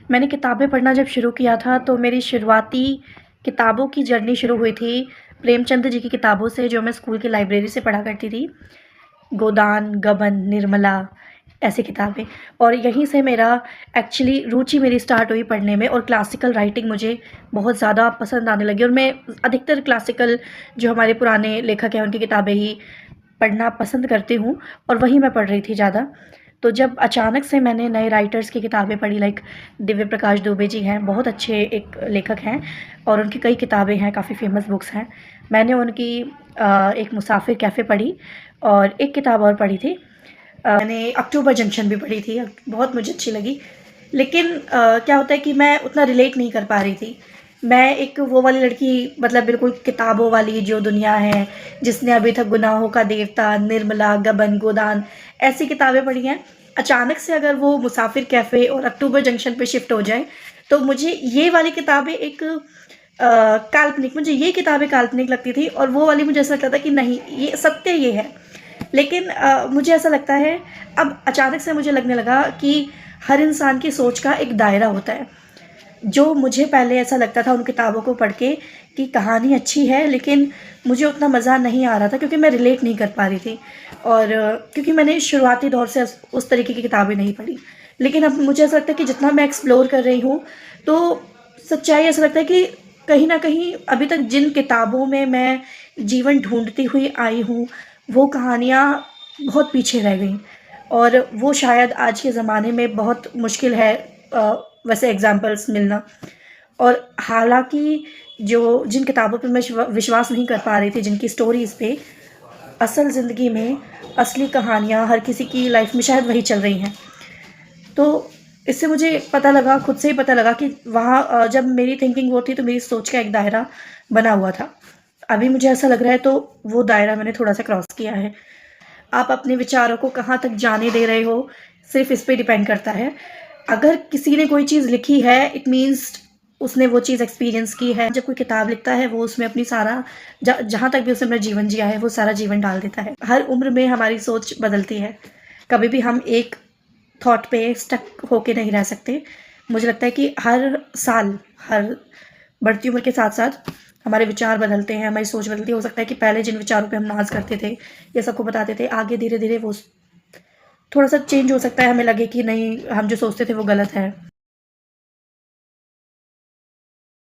मैंने किताबें पढ़ना जब शुरू किया था तो मेरी शुरुआती किताबों की जर्नी शुरू हुई थी प्रेमचंद जी की किताबों से, जो मैं स्कूल की लाइब्रेरी से पढ़ा करती थी। गोदान, गबन, निर्मला, ऐसी किताबें। और यहीं से मेरा एक्चुअली रुचि मेरी स्टार्ट हुई पढ़ने में, और क्लासिकल राइटिंग मुझे बहुत ज़्यादा पसंद आने लगी, और मैं अधिकतर क्लासिकल जो हमारे पुराने लेखक हैं उनकी किताबें ही पढ़ना पसंद करती हूँ, और वही मैं पढ़ रही थी ज़्यादा। तो जब अचानक से मैंने नए राइटर्स की किताबें पढ़ी, लाइक दिव्य प्रकाश दुबे जी हैं, बहुत अच्छे एक लेखक हैं, और उनकी कई किताबें हैं, काफ़ी फेमस बुक्स हैं। मैंने उनकी एक मुसाफिर कैफ़े पढ़ी, और एक किताब और पढ़ी थी, मैंने अक्टूबर जंक्शन भी पढ़ी थी, बहुत मुझे अच्छी लगी। लेकिन क्या होता है कि मैं उतना रिलेट नहीं कर पा रही थी। मैं एक वो वाली लड़की, मतलब बिल्कुल किताबों वाली जो दुनिया है, जिसने अभी तक गुनाहों का देवता, निर्मला, गबन, गोदान ऐसी किताबें पढ़ी हैं। अचानक से अगर वो मुसाफिर कैफ़े और अक्टूबर जंक्शन पे शिफ्ट हो जाए, तो मुझे ये वाली किताबें एक काल्पनिक, मुझे ये किताबें काल्पनिक लगती थी, और वो वाली मुझे ऐसा लगता था कि नहीं, ये सत्य ये है। लेकिन मुझे ऐसा लगता है, अब अचानक से मुझे लगने लगा कि हर इंसान की सोच का एक दायरा होता है। जो मुझे पहले ऐसा लगता था उन किताबों को पढ़ के कि कहानी अच्छी है, लेकिन मुझे उतना मज़ा नहीं आ रहा था, क्योंकि मैं रिलेट नहीं कर पा रही थी, और क्योंकि मैंने शुरुआती दौर से उस तरीके की किताबें नहीं पढ़ी। लेकिन अब मुझे ऐसा लगता है कि जितना मैं एक्सप्लोर कर रही हूँ, तो सच्चाई ऐसा लगता है कि कहीं न कहीं अभी तक जिन किताबों में मैं जीवन ढूँढती हुई आई हूँ, वो कहानियाँ बहुत पीछे रह गईं, और वो शायद आज के ज़माने में बहुत मुश्किल है वैसे एग्ज़ाम्पल्स मिलना। और हालाँकि जो जिन किताबों पे मैं विश्वास नहीं कर पा रही थी, जिनकी स्टोरीज़ पे, असल ज़िंदगी में असली कहानियाँ हर किसी की लाइफ़ में शायद वही चल रही हैं। तो इससे मुझे पता लगा, खुद से ही पता लगा कि वहाँ जब मेरी थिंकिंग वो थी, तो मेरी सोच का एक दायरा बना हुआ था। अभी मुझे ऐसा लग रहा है, तो वो दायरा मैंने थोड़ा-सा क्रॉस किया है। आप अपने विचारों को कहाँ तक जाने दे रहे हो, सिर्फ़ इस पे डिपेंड करता है। अगर किसी ने कोई चीज़ लिखी है, इट मीन्स उसने वो चीज़ एक्सपीरियंस की है। जब कोई किताब लिखता है, वो उसमें अपनी सारा जहाँ तक भी उसने अपना जीवन जिया है, वो सारा जीवन डाल देता है। हर उम्र में हमारी सोच बदलती है। कभी भी हम एक थॉट पे स्टक होके नहीं रह सकते। मुझे लगता है कि हर साल, हर बढ़ती उम्र के साथ-साथ हमारे विचार बदलते हैं, हमारी सोच बदलती है। हो सकता है कि पहले जिन विचारों पे हम नाज़ करते थे या सबको बताते थे, आगे धीरे-धीरे वो थोड़ा-सा चेंज हो सकता है, हमें लगे कि नहीं, हम जो सोचते थे वो गलत है।